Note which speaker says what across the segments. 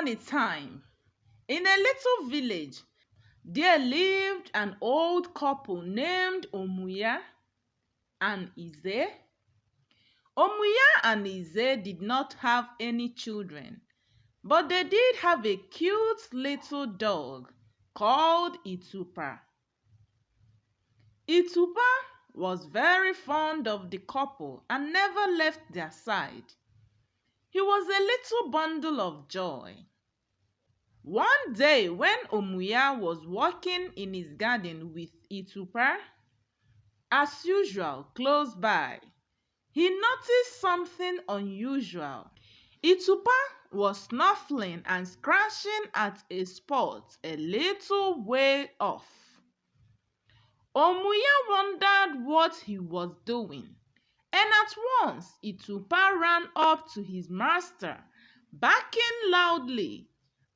Speaker 1: upon a time, in a little village, there lived an old couple named Omuya and Ize. Omuya and Ize did not have any children, but they did have a cute little dog called Itupa. Itupa was very fond of the couple and never left their side. He was a little bundle of joy. One day when Omuya was walking in his garden with Itupa, as usual close by, he noticed something unusual. Itupa was snuffling and scratching at a spot a little way off. Omuya wondered what he was doing, and at once Itupa ran up to his master, barking loudly,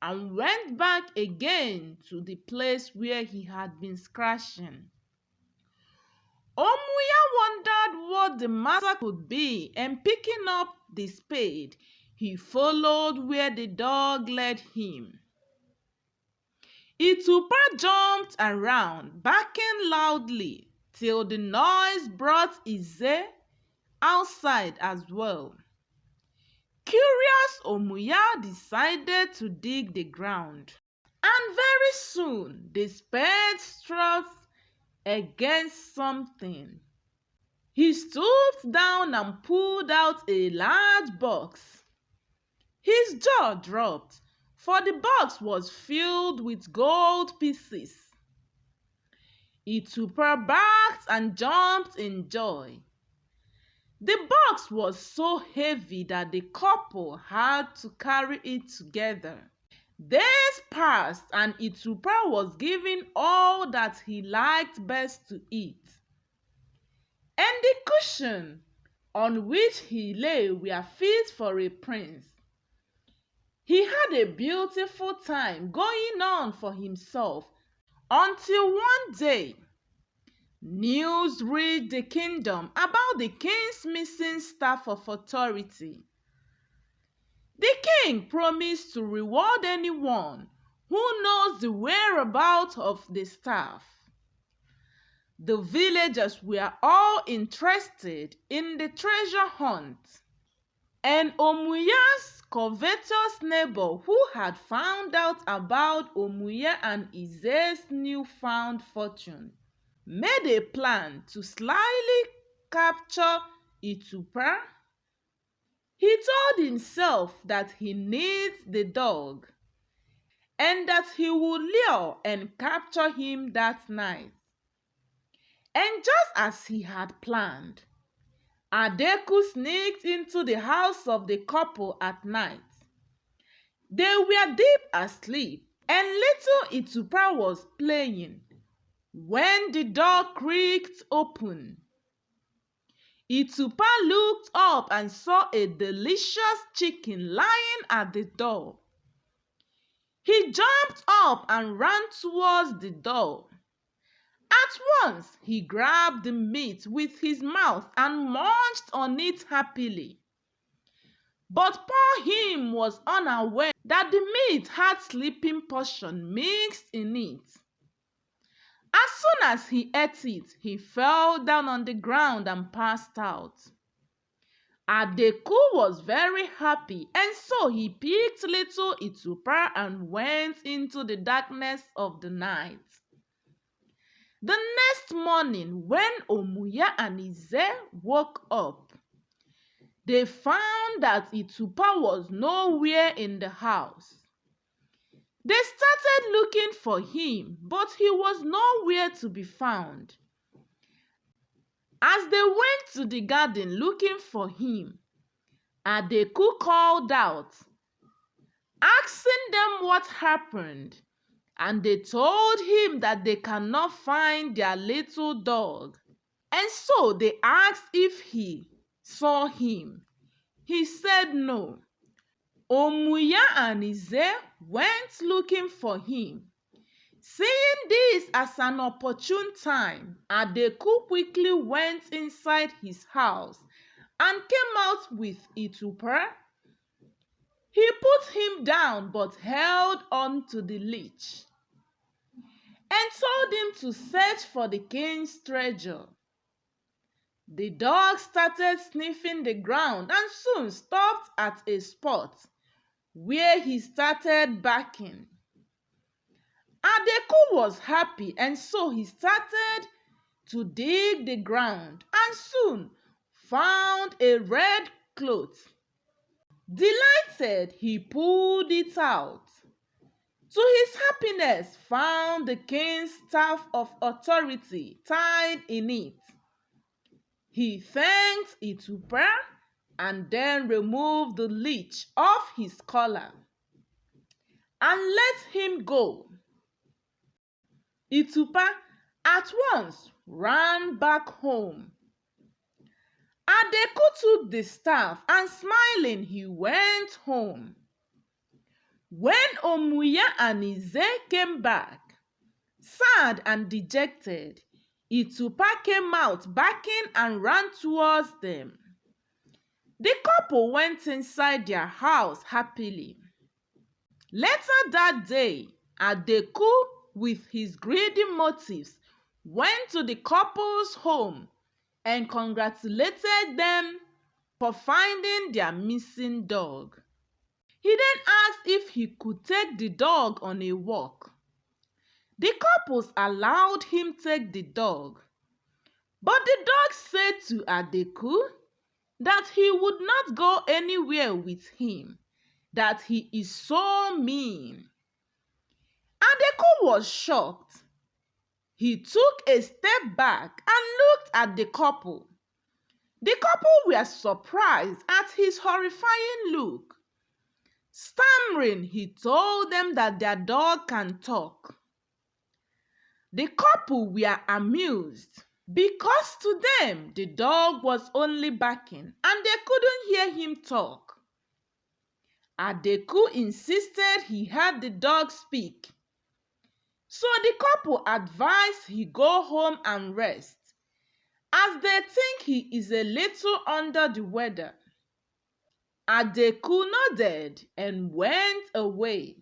Speaker 1: and went back again to the place where he had been scratching. Omuya wondered what the matter could be, and picking up the spade, he followed where the dog led him. Itupa jumped around, barking loudly, till the noise brought Ize outside as well. Curious, Omuya decided to dig the ground, and very soon the spade struck against something. He stooped down and pulled out a large box. His jaw dropped, for the box was filled with gold pieces. Itupa barked and jumped in joy. The box was so heavy that the couple had to carry it together. Days passed and Itupa was given all that he liked best to eat. And the cushion on which he lay were fit for a prince. He had a beautiful time going on for himself until one day, news reached the kingdom about the king's missing staff of authority. The king promised to reward anyone who knows the whereabouts of the staff. The villagers were all interested in the treasure hunt, and Omuya's covetous neighbor, who had found out about Omuya and Ize's newfound fortune, made a plan to slyly capture Itupa. He told himself that he needs the dog, and that he would lure and capture him that night. And just as he had planned, Adeku sneaked into the house of the couple at night. They were deep asleep, and little Itupa was playing, when the door creaked open. Itupa looked up and saw a delicious chicken lying at the door. He jumped up and ran towards the door. At once he grabbed the meat with his mouth and munched on it happily. But poor him was unaware that the meat had sleeping potion mixed in it. As soon as he ate it, he fell down on the ground and passed out. Adeku was very happy, and so he picked little Itupa and went into the darkness of the night. The next morning, when Omuya and Ize woke up, they found that Itupa was nowhere in the house. They started looking for him, but he was nowhere to be found. As they went to the garden looking for him, Adeku called out, asking them what happened, and they told him that they cannot find their little dog. And so they asked if he saw him. He said no. Omuya and Ize went looking for him. Seeing this as an opportune time, Adeku quickly went inside his house and came out with Itupa. He put him down but held on to the leech and told him to search for the king's treasure. The dog started sniffing the ground and soon stopped at a spot where he started barking. Adeku was happy, and so he started to dig the ground and soon found a red cloth. Delighted, he pulled it out. To his happiness, found the king's staff of authority tied in it. He thanked Itupa and then removed the leech off his collar and let him go. Itupa at once ran back home. Adeku took the staff and smiling he went home. When Omuya and Ize came back, sad and dejected, Itupa came out barking and ran towards them. The couple went inside their house happily. Later that day, Adeku, with his greedy motives, went to the couple's home and congratulated them for finding their missing dog. He then asked if he could take the dog on a walk. The couples allowed him take the dog, but the dog said to Adeku that he would not go anywhere with him, that he is so mean. Adeku was shocked. He took a step back and looked at the couple. The couple were surprised at his horrifying look. Stammering, he told them that their dog can talk. The couple were amused because to them the dog was only barking and they couldn't hear him talk. Adeku insisted he heard the dog speak. So the couple advised he go home and rest, as they think he is a little under the weather. Adeku nodded and went away.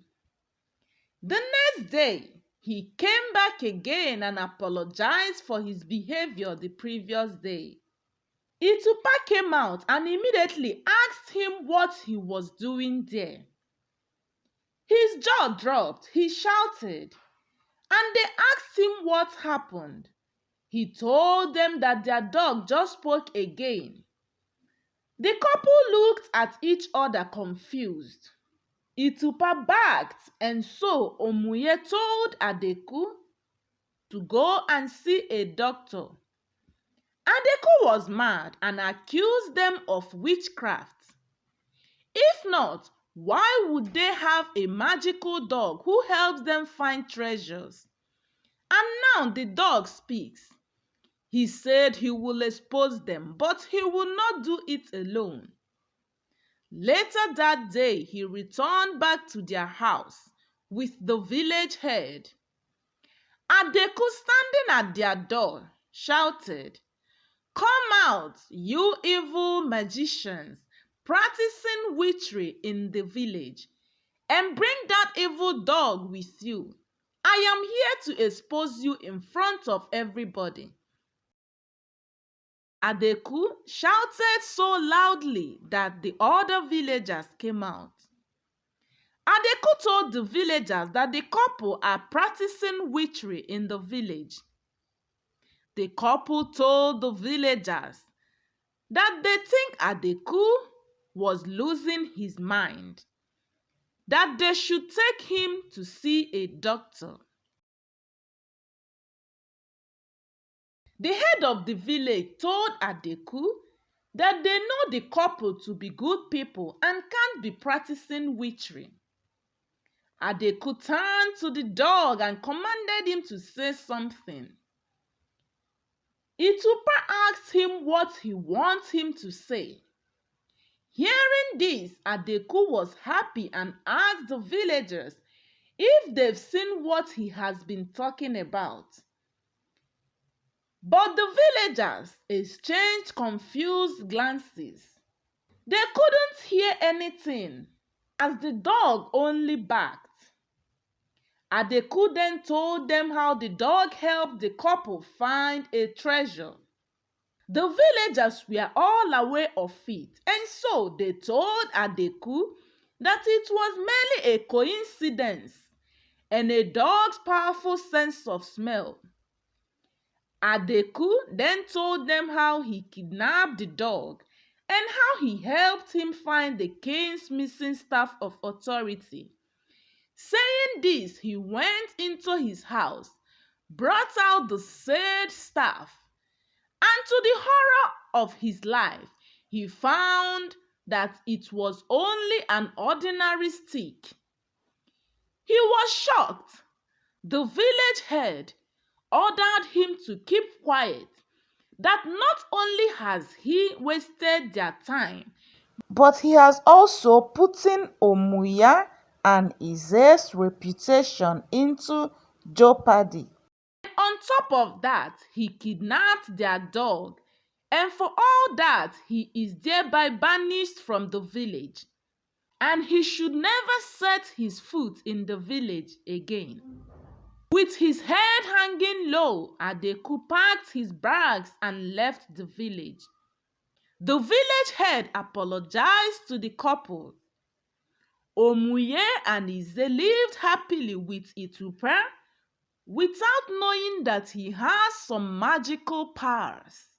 Speaker 1: The next day, he came back again and apologized for his behavior the previous day. Itupa came out and immediately asked him what he was doing there. His jaw dropped, he shouted, and they asked him what happened. He told them that their dog just spoke again. The couple looked at each other confused. Itupa barked, and so Omuya told Adeku to go and see a doctor. Adeku was mad and accused them of witchcraft. If not, why would they have a magical dog who helps them find treasures? And now the dog speaks. He said he will expose them, but he will not do it alone. Later that day, he returned back to their house with the village head. Adeku, standing at their door, shouted, "Come out, you evil magicians, practicing witchery in the village, and bring that evil dog with you. I am here to expose you in front of everybody." Adeku shouted so loudly that the other villagers came out. Adeku told the villagers that the couple are practicing witchery in the village. The couple told the villagers that they think Adeku was losing his mind, that they should take him to see a doctor. The head of the village told Adeku that they know the couple to be good people and can't be practicing witchery. Adeku turned to the dog and commanded him to say something. Itupa asked him what he wants him to say. Hearing this, Adeku was happy and asked the villagers if they've seen what he has been talking about. But the villagers exchanged confused glances. They couldn't hear anything. as the dog only barked. Adeku then told them how the dog helped the couple find a treasure. The villagers were all aware of it, and so they told Adeku that it was merely a coincidence and a dog's powerful sense of smell. Adeku then told them how he kidnapped the dog and how he helped him find the king's missing staff of authority. Saying this, he went into his house, brought out the said staff, and to the horror of his life, he found that it was only an ordinary stick. He was shocked. The village head ordered him to keep quiet, that not only has he wasted their time, but he has also put Omuya and Ize's reputation into jeopardy. On top of that, he kidnapped their dog, and for all that, he is thereby banished from the village, and he should never set his foot in the village again. With his head hanging low, Adeku packed his bags and left the village. The village head apologized to the couple. Omuye and Ize lived happily with Itupa without knowing that he has some magical powers.